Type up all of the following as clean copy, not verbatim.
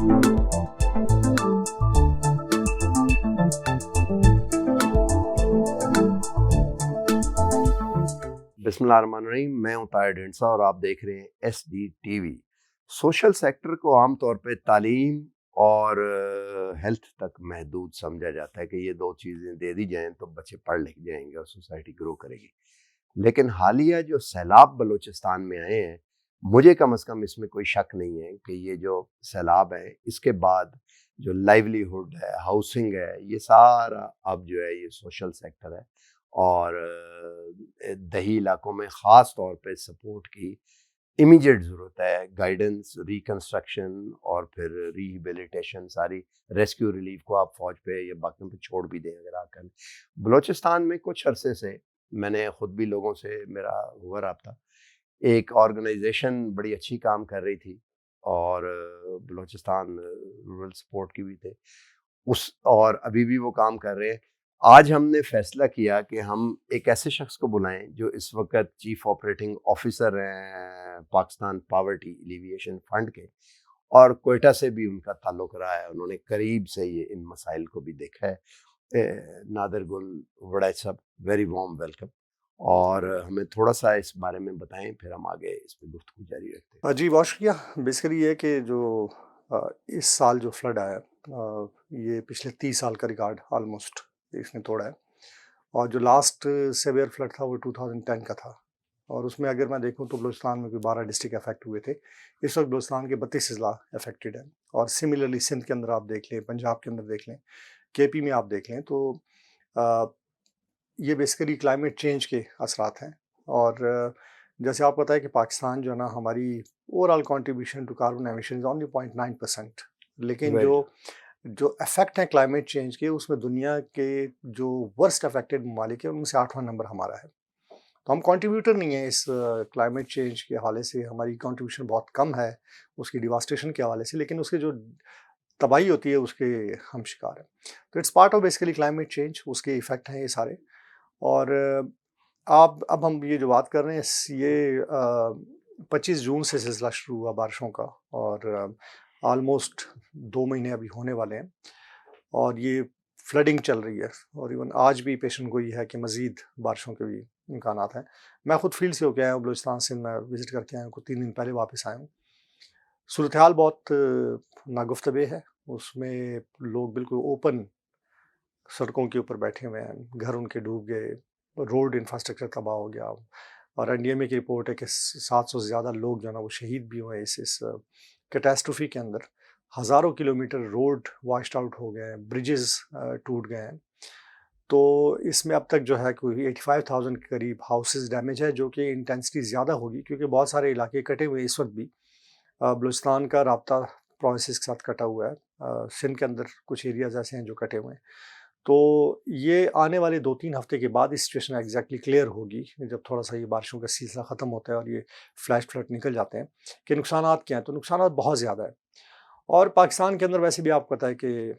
बिस्मिल्लाहिर्रहमानिर्रहीम। मैं हूं ताहिर ढिंडसा और आप देख रहे हैं SD TV। सोशल सेक्टर को आमतौर पे तालीम और हेल्थ तक महदूद समझा जाता है कि ये दो चीज़ें दे दी जाएं तो बच्चे पढ़ लिख जाएंगे और सोसाइटी ग्रो करेगी। लेकिन हालिया जो सैलाब बलूचिस्तान में आए हैं, मुझे कम से कम इसमें कोई शक नहीं है कि ये जो सैलाब है इसके बाद जो लाइवलीहुड है, हाउसिंग है, ये सारा अब जो है ये सोशल सेक्टर है। और दही इलाकों में ख़ास तौर पे सपोर्ट की इमीडिएट ज़रूरत है। गाइडेंस, रिकंस्ट्रक्शन और फिर रिहेबिलिटेशन, सारी रेस्क्यू रिलीफ को आप फ़ौज पे या बाकियों पे छोड़ भी दें अगर आकर। बलूचिस्तान में कुछ अरसे से मैंने ख़ुद भी लोगों से मेरा हुआ रब्ता, एक ऑर्गेनाइजेशन बड़ी अच्छी काम कर रही थी और बलूचिस्तान रूरल सपोर्ट की भी थे उस, और अभी भी वो काम कर रहे हैं। आज हमने फैसला किया कि हम एक ऐसे शख्स को बुलाएं जो इस वक्त चीफ ऑपरेटिंग ऑफिसर हैं पाकिस्तान पॉवर्टी एलिविएशन फंड के, और कोयटा से भी उनका ताल्लुक रहा है, उन्होंने करीब से ये इन मसाइल को भी देखा है। नादर गुल वड़ाई साहब, वेरी वार्म वेलकम, और हमें थोड़ा सा इस बारे में बताएं, फिर हम आगे इस पर गुफ्तगू जारी रखते हैं। जी बहुत शुक्रिया। बेसिकली ये कि जो इस साल जो फ्लड आया, ये पिछले 30 साल का रिकॉर्ड ऑलमोस्ट इसने तोड़ा है। और जो लास्ट सेवियर फ्लड था वो 2010 का था, और उसमें अगर मैं देखूं तो बलूचिस्तान में कोई 12 डिस्ट्रिक्ट अफेक्ट हुए थे। इस वक्त बलूचिस्तान के 32 अजला अफेक्टेड हैं। और सिमिलरली सिंध के अंदर आप देख लें, पंजाब के अंदर देख लें, KP में आप देख लें, तो अ, ये बेसिकली क्लाइमेट चेंज के असरात हैं। और जैसे आपको पता है कि पाकिस्तान जो है ना, हमारी overall contribution to carbon emission is only 0.9%। लेकिन जो वेरी जो इफेक्ट हैं क्लाइमेट चेंज के, उसमें दुनिया के जो वर्स्ट अफेक्टेड ममालिक है उनमें से 8वां नंबर हमारा है। तो हम कंट्रीब्यूटर नहीं है इस क्लाइमेट चेंज के हवाले से, हमारी कंट्रीब्यूशन बहुत कम है उसकी डिवास्टेशन के हवाले से, लेकिन उसके जो तबाही होती है उसके हम शिकार हैं। तो it's part of basically climate change, उसके इफेक्ट हैं ये सारे। और आप अब हम ये जो बात कर रहे हैं ये 25 जून से सिलसिला शुरू हुआ बारिशों का, और ऑलमोस्ट 2 महीने अभी होने वाले हैं, और ये फ्लडिंग चल रही है। और इवन आज भी पेशन गोई है कि मज़ीद बारिशों के भी इम्कानात हैं। मैं खुद फील्ड से होकर आया हूँ, बलूचिस्तान से मैं विज़िट करके आया हूँ, कुछ 3 दिन पहले वापस आया हूँ। सूरत हाल बहुत नागुफ्तबे है, उसमें लोग बिल्कुल ओपन सड़कों के ऊपर बैठे हुए हैं, घर उनके डूब गए, रोड इंफ्रास्ट्रक्चर तबाह हो गया। और NDMA की रिपोर्ट है कि 700 से ज़्यादा लोग जो है ना वो शहीद भी हुए इस कैटास्ट्रोफी के अंदर। हज़ारों किलोमीटर रोड वॉश्ड आउट हो गए हैं, ब्रिजेस टूट गए हैं। तो इसमें अब तक जो है कोई 85,000 के करीब हाउसेस डैमेज है, जो कि इंटेंसिटी ज़्यादा होगी क्योंकि बहुत सारे इलाके कटे हुए हैं इस वक्त भी। बलूचिस्तान का राब्ता प्रोविंसेस के साथ कटा हुआ है। सिंध के अंदर कुछ एरियाज ऐसे हैं जो कटे हुए हैं। तो ये आने वाले 2-3 हफ्ते के बाद इस सिचुएशन एग्जैक्टली क्लियर होगी, जब थोड़ा सा ये बारिशों का सिलसिला ख़त्म होता है और ये फ्लैश फ्लड निकल जाते हैं कि नुकसानात क्या हैं। तो नुकसानात बहुत ज़्यादा है। और पाकिस्तान के अंदर वैसे भी आपको पता है कि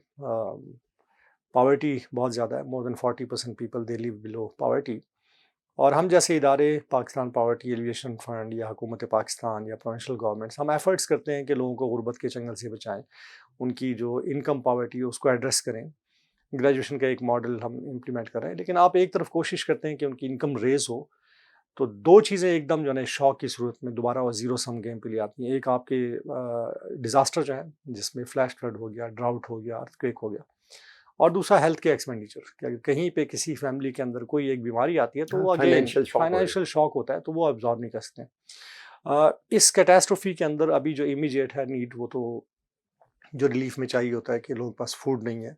पॉवर्टी बहुत ज़्यादा है। More than 40% people they live below poverty. और हम जैसे इदारे, पाकिस्तान पॉवर्टी एलिवेशन फंड या हुकूमत पाकिस्तान या प्रोविंशियल गवर्नमेंट्स, हम एफर्ट्स करते हैं कि लोगों को गुर्बत के चंगल से बचाएं, उनकी जो इनकम पॉवर्टी है उसको एड्रेस करें। ग्रेजुएशन का एक मॉडल हम इम्प्लीमेंट कर रहे हैं, लेकिन आप एक तरफ कोशिश करते हैं कि उनकी इनकम रेज हो, तो 2 चीज़ें एकदम जो है शॉक की सूरत में दोबारा वो ज़ीरो सम गेम पे ले आती हैं। एक आपके डिज़ास्टर जो है, जिसमें फ्लैश फ्लड हो गया, ड्राउट हो गया, अर्थक्वेक हो गया, और दूसरा हेल्थ के एक्सपेंडिचर कि अगर कहीं पे किसी फैमिली के अंदर कोई एक बीमारी आती है तो वो अगेन फाइनेंशियल शॉक हो फाइनेंशियल शॉक होता है, तो वो अब्जॉर्ब नहीं कर सकते। इस कैटास्ट्रोफी के अंदर अभी जो इमीडिएट है नीड, वो तो जो रिलीफ में चाहिए होता है कि लोगों के पास फूड नहीं है,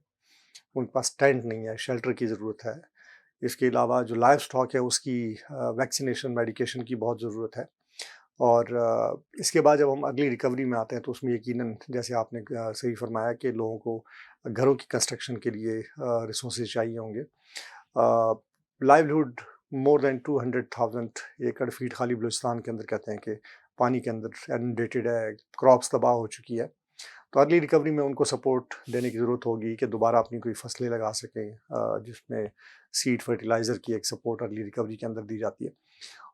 उनके पास टेंट नहीं है, शेल्टर की ज़रूरत है। इसके अलावा जो लाइव स्टॉक है उसकी वैक्सीनेशन, मेडिकेशन की बहुत ज़रूरत है। और इसके बाद जब हम अगली रिकवरी में आते हैं तो उसमें यकीनन जैसे आपने सही फरमाया कि लोगों को घरों की कंस्ट्रक्शन के लिए रिसोर्सेज चाहिए होंगे। लाइवलीहुड मोर देन 200,000 एकड़ फीट खाली बलूचिस्तान के अंदर कहते हैं कि पानी के अंदर इनडेटेड है, क्रॉप्स तबाह हो चुकी है। तो अर्ली रिकवरी में उनको सपोर्ट देने की ज़रूरत होगी कि दोबारा अपनी कोई फसलें लगा सकें, जिसमें सीड फर्टिलाइज़र की एक सपोर्ट अर्ली रिकवरी के अंदर दी जाती है।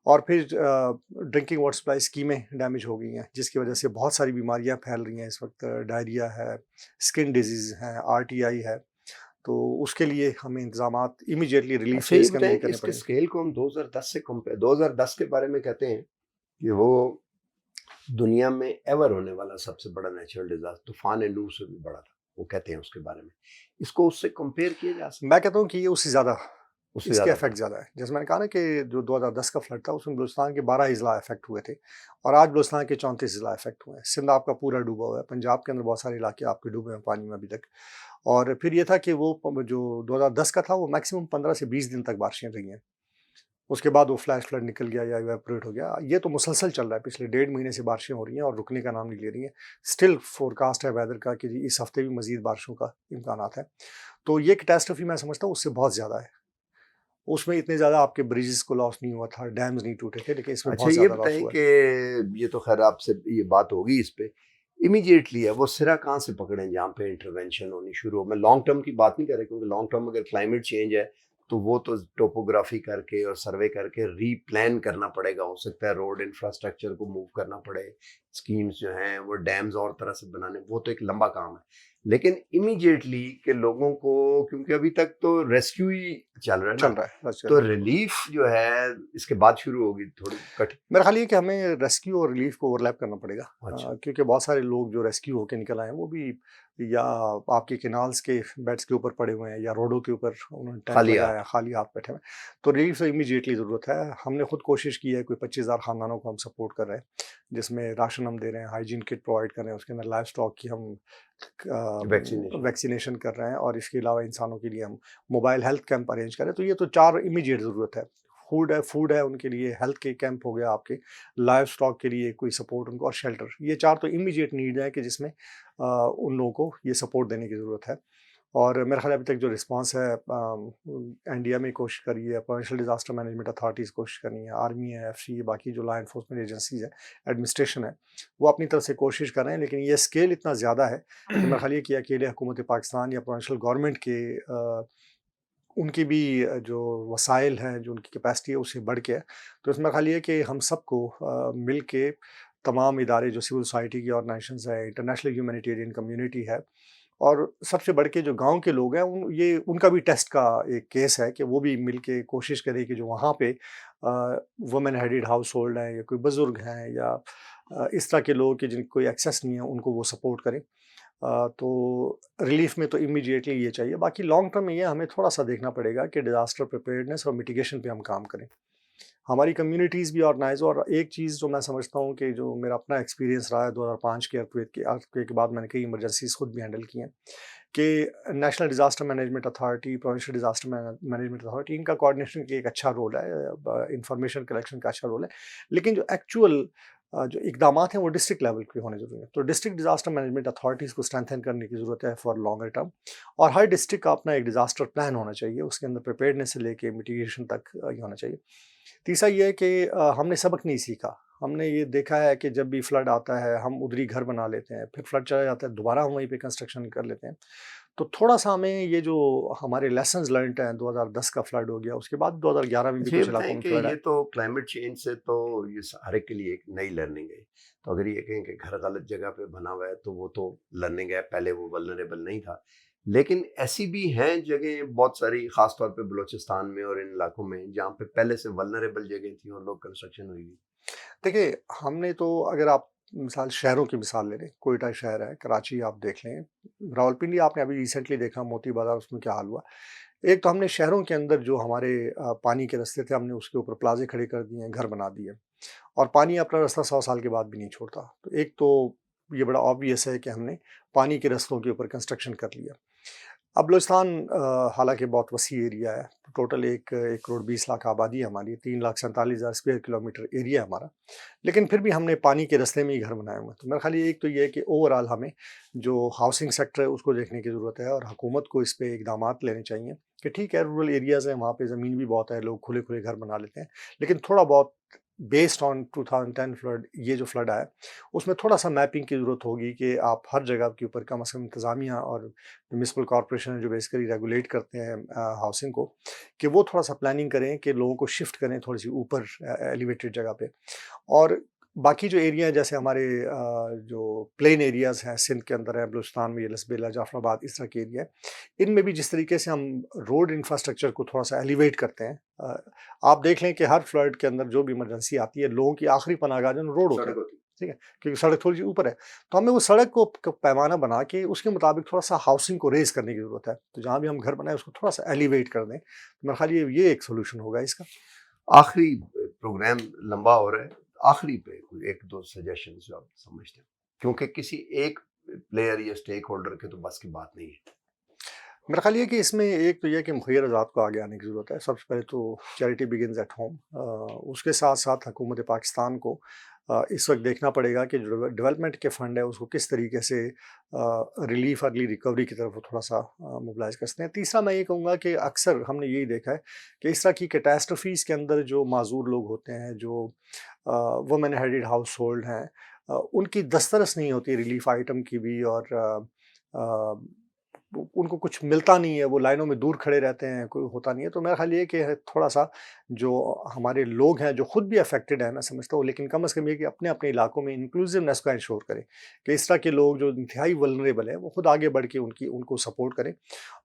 और फिर ड्रिंकिंग वाटर सप्लाई स्कीमें डैमेज हो गई हैं, जिसकी वजह से बहुत सारी बीमारियां फैल रही हैं इस वक्त। डायरिया है, स्किन डिजीज़ है, आरटीआई है। तो उसके लिए हमें इंतजामात इमीडिएटली रिलीफ अच्छा, ये फेज़ के अंदर बताएं ही कि करने इसके पड़ेंगे। स्केल को हम 2010 से कंपेयर, 2010 के बारे में कहते हैं कि वो दुनिया में एवर होने वाला सबसे बड़ा नेचुरल डिजास्टर, तूफान नू से भी बड़ा था, वो कहते हैं उसके बारे में। इसको उससे कंपेयर किया जा सकता मैं कहता हूँ कि ये उससे ज़्यादा, है? उससे इसके ज़्यादा इफ़ेक्ट बड़ा। ज़्यादा है। जैसे मैंने कहा ना कि जो 2010 का फ्लड था उसमें बलूचिस्तान के 12 अज़ला इफ़ेक्ट हुए थे, और आज बलूचिस्तान के 34 अज़ला इफ़ेक्ट हुए हैं। सिंध आपका पूरा डूबा हुआ है, पंजाब के अंदर बहुत सारे इलाके आपके डूबे हैं पानी में अभी तक। और फिर ये था कि वो जो 2010 का था वो मैक्सिमम 15 से 20 दिन तक बारिशें रही हैं। उसके बाद वो फ्लैश फ्लड निकल गया या इवेपोरेट हो गया। ये तो मुसलसल चल रहा है, पिछले 1.5 महीने से बारिशें हो रही हैं और रुकने का नाम नहीं ले रही हैं। स्टिल फ़ोरकास्ट है वेदर का कि जी इस हफ्ते भी मज़ीद बारिशों का इम्कानात है। तो ये कैटास्ट्रॉफ़ी मैं समझता हूँ उससे बहुत ज़्यादा है। उसमें इतने ज़्यादा आपके ब्रिजेज़ को लॉस नहीं हुआ था, डैम्स नहीं टूटे थे, लेकिन इसमें अच्छा, बहुत ये ज़्यादा लॉस बताएं हुआ है। कि ये तो खैर आपसे ये बात होगी इस पे, इमीडिएटली है वो सिरा कहाँ से पकड़ें जहाँ पे इंटरवेंशन होनी शुरू हो? मैं लॉन्ग टर्म की बात नहीं कर रहा, क्योंकि लॉन्ग टर्म अगर क्लाइमेट चेंज है तो वो तो टोपोग्राफी करके और सर्वे करके रीप्लान करना पड़ेगा। हो सकता है रोड इंफ्रास्ट्रक्चर को मूव करना पड़े, स्कीम्स जो हैं वो डैम्स और तरह से बनाने, वो तो एक लंबा काम है। लेकिन इमीडिएटली के लोगों को, क्योंकि अभी तक तो रेस्क्यू ही चल रहा है ना, चल रहा है, बस चल तो रहा है। रिलीफ जो है इसके बाद शुरू होगी, थोड़ी कठिन। मेरा ख़्याल ये है कि हमें रेस्क्यू और रिलीफ़ को ओवरलैप करना पड़ेगा। अच्छा। क्योंकि बहुत सारे लोग जो रेस्क्यू होके निकल आए हैं, वो भी या आपके कैनाल्स के बेड्स के ऊपर पड़े हुए हैं या रोडों के ऊपर उन्होंने टेंट खाली लगाया, हाथ। खाली हाथ बैठे हुए हैं। तो रिलीफ़ तो इमीडिएटली ज़रूरत है। हमने खुद कोशिश की है, कोई 25,000 ख़ानदानों को हम सपोर्ट कर रहे हैं, जिसमें राशन हम दे रहे हैं, हाइजीन किट प्रोवाइड कर रहे हैं, उसके अंदर लाइव स्टॉक की हम वैक्सीनेशन। वैक्सीनेशन कर रहे हैं, और इसके अलावा इंसानों के लिए हम मोबाइल हेल्थ कैंप अरेंज करें। तो ये तो 4 इमीडिएट ज़रूरत है। फूड है उनके लिए, हेल्थ के कैंप हो गया आपके, लाइव स्टॉक के लिए कोई सपोर्ट उनको, और शेल्टर। ये 4 तो इमीडिएट नीड है कि जिसमें उन लोगों को ये सपोर्ट देने की ज़रूरत है। और मेरा ख़्याल है अभी तक जो रिस्पॉन्स है, इंडिया में कोशिश करी है, प्रोविंशियल डिज़ास्टर मैनेजमेंट अथॉरिटीज़ कोशिश कर रही हैं, आर्मी है, एफसी, बाकी जो लॉ एनफोर्समेंट एजेंसीज़ है, एडमिनिस्ट्रेशन है, वो अपनी तरफ से कोशिश कर रहे हैं। लेकिन ये स्केल इतना ज़्यादा है कि मेरा ख़्याल है कि अकेले हुकूमत पाकिस्तान या प्रोविंशियल गवर्नमेंट के उनकी भी जो वसाइल हैं, जो उनकी कैपेसिटी है, उससे बढ़ के है। तो इसमें ख़्याल ये है कि हम सबको मिल के, तमाम इदारे जो सिविल सोसाइटी की ऑर्गेनाइजेशंस हैं, इंटरनेशनल ह्यूमैनिटेरियन कम्युनिटी है, और सबसे बढ़ के जो गाँव के लोग हैं, उनका भी टेस्ट का एक केस है कि वो भी मिल के कोशिश करें कि जो वहाँ पे वुमेन हेडेड हाउस होल्ड हैं या कोई बुज़ुर्ग हैं या इस तरह के लोग कि जिनको कोई एक्सेस नहीं है, उनको वो सपोर्ट करें। तो रिलीफ में तो इमीडिएटली ये चाहिए। बाकी लॉन्ग टर्म में ये हमें थोड़ा-सा देखना पड़ेगा कि डिज़ास्टर प्रिपेयर्डनेस और मिटिगेशन पे हम काम करें। हमारी कम्युनिटीज़ भी ऑर्गनाइज़ हो, और एक चीज़ जो मैं समझता हूँ कि जो मेरा अपना एक्सपीरियंस रहा है 2005 के अर्थक्वेक के बाद, मैंने कई इमरजेंसीज़ खुद भी हैंडल की हैं, कि national disaster management authority, provincial disaster management authority, इनका कोऑर्डिनेशन की एक अच्छा रोल है, इंफॉर्मेशन कलेक्शन का अच्छा रोल है। लेकिन जो एक्चुअल जो इकदामात हैं वो डिस्ट्रिक्ट लेवल पे होने ज़रूरी हैं। तो डिस्ट्रिक्ट डिज़ास्टर मैनेजमेंट अथॉरिटीज़ को स्ट्रेंथन करने की ज़रूरत है फॉर लॉन्गर टर्म, और हर डिस्ट्रिक्ट का अपना एक डिज़ास्टर प्लान होना चाहिए, उसके अंदर प्रिपेयर्डनेस से लेके मिटिगेशन तक ये होना चाहिए। तीसरा ये है कि हमने सबक नहीं सीखा। हमने ये देखा है कि जब भी फ्लड आता है, हम उधर ही घर बना लेते हैं, फिर फ्लड चला जाता है, दोबारा हम वहीं पे कंस्ट्रक्शन कर लेते हैं। तो थोड़ा-सा हमें ये जो हमारे लेसन्स लर्न्ड हैं, 2010 का फ्लड हो गया, उसके बाद 2011 में भी अच्छा, ये कुछ इलाकों बताएं में कि फ्लड ये आए। तो क्लाइमेट चेंज से तो ये हर एक के लिए एक नई लर्निंग है। तो अगर ये कहें कि घर गलत जगह पे बना हुआ है तो वो तो लर्निंग है, पहले वो वल्नरेबल नहीं था। लेकिन ऐसी भी हैं जगह बहुत सारी, खास तौर पे बलूचिस्तान में और इन इलाकों में, जहाँ पे पहले से वल्नरेबल जगह थी और लोग कंस्ट्रक्शन हुई हुई। देखिए, हमने तो, अगर आप मिसाल शहरों की मिसाल ले लें, कोयटा शहर है, कराची आप देख लें, रावलपिंडी आपने अभी रिसेंटली देखा, मोती बाज़ार, उसमें क्या हाल हुआ। एक तो हमने शहरों के अंदर जो हमारे पानी के रास्ते थे, हमने उसके ऊपर प्लाज़े खड़े कर दिए हैं, घर बना दिए, और पानी अपना रास्ता 100 साल के बाद भी नहीं छोड़ता। तो एक तो ये बड़ा ऑब्वियस है कि हमने पानी के रास्तों के ऊपर कंस्ट्रक्शन कर लिया। अब बलूचिस्तान हालाँकि बहुत वसी एरिया है, टोटल 1 करोड़ 20 लाख आबादी है हमारी, 3,47,000 स्क्वायर किलोमीटर एरिया है हमारा। लेकिन फिर भी हमने पानी के रास्ते में ही घर बनाए हुए हैं। तो मेरा ख़्याल एक तो ये है कि ओवरऑल हमें जो हाउसिंग सेक्टर है उसको देखने की ज़रूरत है, और हुकूमत को इस पे इक़दामात लेने चाहिए कि ठीक है, रूरल एरियाज़ हैं, वहाँ पे ज़मीन भी बहुत है, लोग खुले-खुले घर बना लेते हैं। लेकिन थोड़ा बहुत बेस्ड ऑन 2010 फ्लड, ये जो फ्लड आया उसमें थोड़ा सा मैपिंग की ज़रूरत होगी कि आप हर जगह के ऊपर कम से कम इंतज़ामिया और म्यूनिसिपल कॉरपोरेशन जो बेसिकली रेगुलेट करते हैं हाउसिंग को, कि वो थोड़ा सा प्लानिंग करें कि लोगों को शिफ्ट करें थोड़ी सी ऊपर एलिवेटेड जगह पे। और बाकी जो एरिया है जैसे हमारे जो प्लेन एरियाज़ हैं सिंध के अंदर है, बलूचिस्तान में ये लसबेला, जाफराबाद, इस तरह के एरिया है, इनमें भी जिस तरीके से हम रोड इंफ्रास्ट्रक्चर को थोड़ा सा एलिवेट करते हैं, आप देख लें कि हर फ्लड के अंदर जो भी इमरजेंसी आती है लोगों की आखिरी पनाहगाह जो रोड होता है, सड़क होती ठीक है, क्योंकि सड़क थोड़ी सी ऊपर है, तो हमें वो सड़क को पैमाना बना के उसके मुताबिक थोड़ा सा हाउसिंग को रेज करने की ज़रूरत है। तो जहाँ भी हम घर बनाए उसको थोड़ा सा एलिवेट कर दें, तो मेरे ख्याल ये एक सोल्यूशन होगा इसका। आखिरी प्रोग्राम लंबा हो रहा है, आखिरी पे कोई एक दो सजेशन जो आप समझते हैं, क्योंकि किसी एक प्लेयर या स्टेक होल्डर के तो बस की बात नहीं है। मेरा ख्याल ये है कि इसमें एक तो ये है कि मुखिया ज़ात को आगे आने की ज़रूरत है। सबसे पहले तो चैरिटी बिगिन्स एट होम। उसके साथ-साथ हुकूमत पाकिस्तान को इस वक़्त देखना पड़ेगा कि जो डेवलपमेंट के फ़ंड है उसको किस तरीके से रिलीफ़ अर्ली रिकवरी की तरफ वो थोड़ा-सा मोबिलाइज़ कर सकते हैं। तीसरा मैं ये कहूँगा कि अक्सर हमने यही देखा है कि इस तरह की कैटास्ट्रफ़ीज़ के अंदर जो माज़ूर लोग होते हैं, जो वुमेन हेडेड हाउस होल्ड हैं, उनकी दस्तरस नहीं होती रिलीफ़ आइटम की भी, और अ, उनको कुछ मिलता नहीं है, वो लाइनों में दूर खड़े रहते हैं, कोई होता नहीं है। तो मेरा ख़्याल ये है कि थोड़ा-सा जो हमारे लोग हैं, जो खुद भी अफ़ेक्टेड हैं, मैं समझता हूँ, लेकिन कम से कम ये कि अपने-अपने इलाकों में इंक्लूसिवनेस को एंश्योर करें कि इस तरह के लोग जो इंतहाई वल्नरेबल हैं, वो खुद आगे बढ़ के उनको सपोर्ट करें।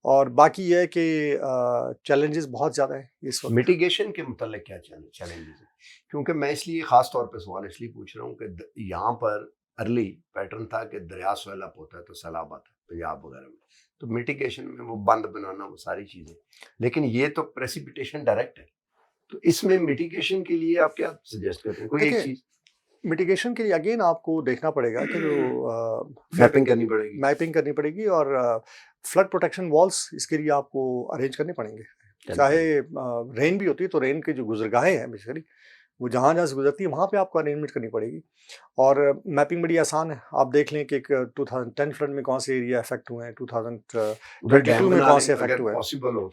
और बाकी ये है कि चैलेंजेस बहुत ज़्यादा हैं इस वक़्त। मिटिगेशन के मुतालिक क्या चैलेंजेस है? क्योंकि मैं इसलिए ख़ास तौर पे सवाल इसलिए पूछ रहा हूँ कि यहाँ पर अर्ली पैटर्न था कि दरिया swell-up होता है तो सैलाब आता है पंजाब वगैरह में, तो मिटिगेशन में वो बंद बनाना वो सारी चीज़ें, लेकिन ये तो प्रेसिपिटेशन डायरेक्ट है, तो इसमें मिटिगेशन के लिए आप क्या सजेस्ट करते हैं, कोई एक देखिए, चीज़? मिटिगेशन के लिए अगेन आपको देखना पड़ेगा कि जो फ्लड मैपिंग करनी पड़ेगी। मैपिंग करनी पड़ेगी, और फ्लड प्रोटेक्शन वॉल्स इसके लिए आपको अरेंज करने पड़ेंगे। करनी चाहे पड़ेगी। रेन भी होती है तो रेन की जो गुज़रगाहें हैं बेसिकली, वो जहाँ-जहाँ से गुज़रती है वहाँ पे आपको अरेंजमेंट करनी पड़ेगी। और मैपिंग बड़ी आसान है। आप देख लें कि एक 2010 फ्लड में कौन से एरिया अफ़ेक्ट हुए हैं, उधर डैम 2022 में बना कौन लें से अफ़ेक्ट अगर हुए हैं। पॉसिबल हो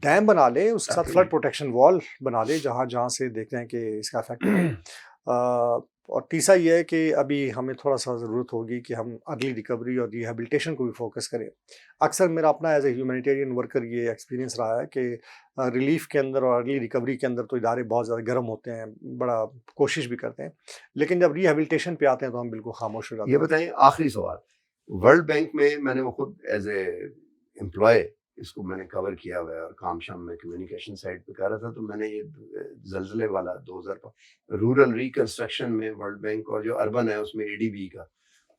डैम बना लें, उसके साथ फ्लड प्रोटेक्शन वॉल बना लें जहाँ-जहाँ से देखते हैं कि इसका इफ़ेक्ट हुआ है। और तीसरा ये है कि अभी हमें थोड़ा-सा ज़रूरत होगी कि हम अर्ली रिकवरी और रिहैबिलिटेशन को भी फ़ोकस करें। अक्सर मेरा अपना एज़ ए ह्यूमैनिटेरियन वर्कर ये एक्सपीरियंस रहा है कि रिलीफ़ के अंदर और अर्ली रिकवरी के अंदर तो इदारे बहुत ज़्यादा गर्म होते हैं, बड़ा कोशिश भी करते हैं। लेकिन जब रिहैबिलिटेशन पे आते हैं तो हम बिल्कुल खामोश हो ये जाते हैं। बताएं आखिरी सवाल, वर्ल्ड बैंक में मैंने वो खुद एज ए एम्प्लॉय इसको मैंने कवर किया हुआ है और काम शाम में कम्युनिकेशन साइड पे कर रहा था, तो मैंने ये जलजले वाला 2000 रूरल रिकंस्ट्रक्शन में वर्ल्ड बैंक और जो अर्बन है उसमें एडीबी का,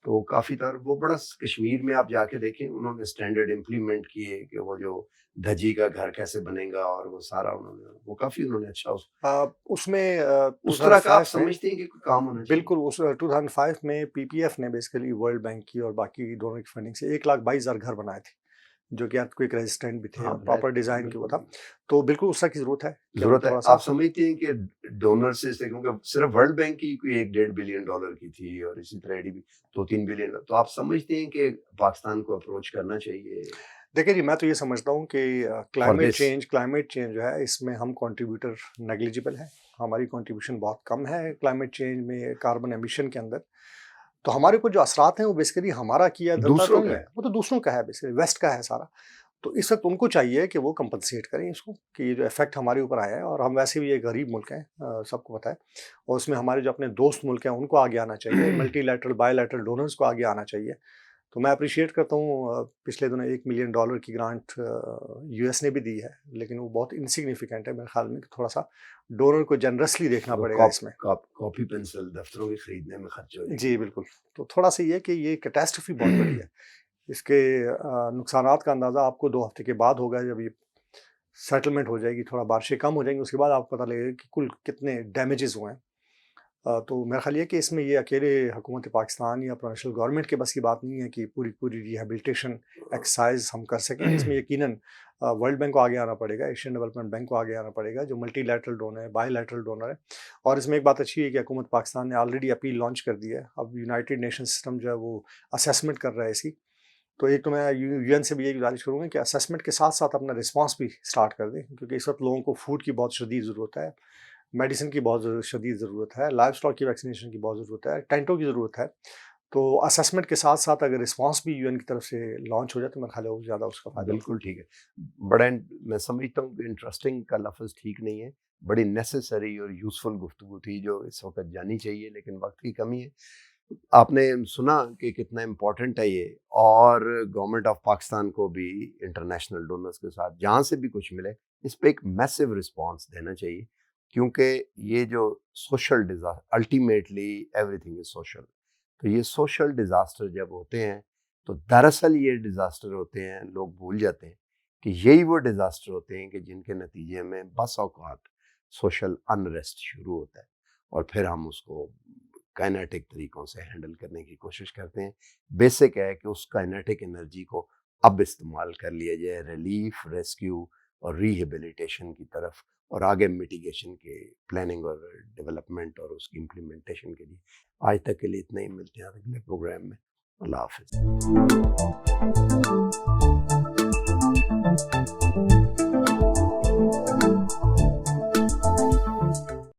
तो काफ़ी तरह वो बड़ा कश्मीर में आप जाके देखें उन्होंने स्टैंडर्ड इम्प्लीमेंट किए कि वो जो धज्जी का घर कैसे बनेगा और वो सारा उन्होंने वो काफ़ी उन्होंने अच्छा उसमें उस तरह का आप 2005 में समझते हैं कि कोई काम होना चाहिए? बिल्कुल उस 2005 में पीपीएफ ने बेसिकली वर्ल्ड बैंक की और बाकी दोनों की फंडिंग से 1,22,000 घर बनाए थे, जो कि अर्थक्वेक रेजिस्टेंट भी थे हाँ, और बनाए प्रॉपर थे, डिज़ाइन की वो बिल्कुल, था। तो बिल्कुल उस तरह की ज़रूरत है कि हम ज़रूरत है। थोड़ा-सा आप समझते हैं कि डोनर से क्योंकि सिर्फ वर्ल्ड बैंक की कोई 1 डेढ़ बिलियन डॉलर की थी और इसी तरह एडीबी 2-3 बिलियन, तो आप समझते हैं कि पाकिस्तान को अप्रोच करना चाहिए देखिए जी, मैं तो ये समझता हूँ कि फॉर दिस? क्लाइमेट चेंज जो है इसमें हम कंट्रीब्यूटर नेग्लिजिबल हैं। हमारी कंट्रीब्यूशन बहुत कम है क्लाइमेट चेंज में, कार्बन एमिशन के अंदर। तो हमारे ऊपर जो असरात हैं वो बेसिकली हमारा किया धरता तो दूसरों नहीं का है, है। वो तो दूसरों का है, बेसिकली वेस्ट का है सारा। तो इस वक़्त उनको चाहिए कि वो कंपनसेट करें इसको, कि ये जो इफ़ेक्ट हमारे ऊपर आया है, और हम वैसे भी एक गरीब मुल्क हैं, सबको पता है। और उसमें हमारे जो अपने दोस्त मुल्क हैं उनको आगे आना चाहिए, मल्टीलैटरल, बायलैटरल डोनर्स को आगे आना चाहिए। तो मैं एप्रिशिएट करता हूँ, पिछले दिनों $1 मिलियन की ग्रांट यूएस ने भी दी है, लेकिन वो बहुत इनसिग्निफिकेंट है मेरे ख़्याल में, कि थोड़ा-सा डोनर को जनरसली देखना वो पड़ेगा इसमें। कॉपी पेंसिल दफ्तरों की खरीदने में खर्च हो जी, जाएगी। बिल्कुल। तो थोड़ा-सा ये है कि ये कैटास्ट्रॉफ़ी बहुत बड़ी है। इसके नुकसानात का अंदाज़ा आपको 2 हफ़्ते के बाद होगा, जब ये सेटलमेंट हो जाएगी, थोड़ा बारिशें कम हो जाएँगी, उसके बाद आपको पता लगेगा कि कुल कितने डैमेजेज़ हुए हैं। तो मेरा ख़्याल ये है कि इसमें ये अकेले हुकूमत पाकिस्तान या प्रोविंशियल गवर्नमेंट के बस की बात नहीं है कि पूरी रिहैबिलिटेशन एक्सरसाइज हम कर सकें। इसमें यकीनन वर्ल्ड बैंक को आगे आना पड़ेगा, एशियन डेवलपमेंट बैंक को आगे आना पड़ेगा, जो मल्टीलैटरल डोनर है, बायलैटरल डोनर है। और इसमें एक बात अच्छी है कि हुकूमत पाकिस्तान ने ऑलरेडी अपील लॉन्च कर दी है। अब यूनाइटेड नेशन सिस्टम जो है वो असेसमेंट कर रहा है इसकी। तो एक तो मैं यूएन से भी ये गुज़ारिश करूँगा कि असेसमेंट के साथ-साथ अपना रिस्पॉन्स भी स्टार्ट कर दें, क्योंकि इस वक़्त लोगों को फूड की बहुत शदीद ज़रूरत है। मेडिसिन की बहुत शदीद ज़रूरत है, लाइव स्टॉक की वैक्सीनेशन की बहुत ज़रूरत है, टेंटों की ज़रूरत है। तो असेसमेंट के साथ-साथ अगर रिस्पॉन्स भी यूएन की तरफ से लॉन्च हो जाए तो मेरे ख्याल है वो ज़्यादा उसका फ़ायदा होगा। बिल्कुल ठीक है। बड़ा मैं समझता हूँ कि इंटरेस्टिंग का लफ्ज़ ठीक नहीं है, बड़ी नेसेसरी और यूज़फुल गुफ्तगू थी जो इस वक़्त जानी चाहिए, लेकिन वक़्त की कमी है। आपने सुना कि कितना इम्पोर्टेंट है ये, और गवर्नमेंट ऑफ पाकिस्तान को भी इंटरनेशनल डोनर्स के साथ जहाँ से भी कुछ मिले इस पे एक मैसिव रिस्पांस देना चाहिए, क्योंकि ये जो social disaster, ultimately everything is social, तो ये सोशल डिजास्टर जब होते हैं तो दरअसल ये डिजास्टर होते हैं, लोग भूल जाते हैं कि यही वो डिजास्टर होते हैं कि जिनके नतीजे में बस औकात सोशल अनरेस्ट शुरू होता है, और फिर हम उसको काइनेटिक तरीक़ों से हैंडल करने की कोशिश करते हैं। बेसिक है कि उस काइनेटिक एनर्जी को अब इस्तेमाल कर लिया जाए रिलीफ, रेस्क्यू और रिहेबिलिटेशन की तरफ, और आगे मिटिगेशन के प्लानिंग और डेवलपमेंट और उसकी इम्प्लीमेंटेशन के लिए। आज तक के लिए इतना ही, मिलते हैं अगले प्रोग्राम में। अल्लाह हाफ़िज़।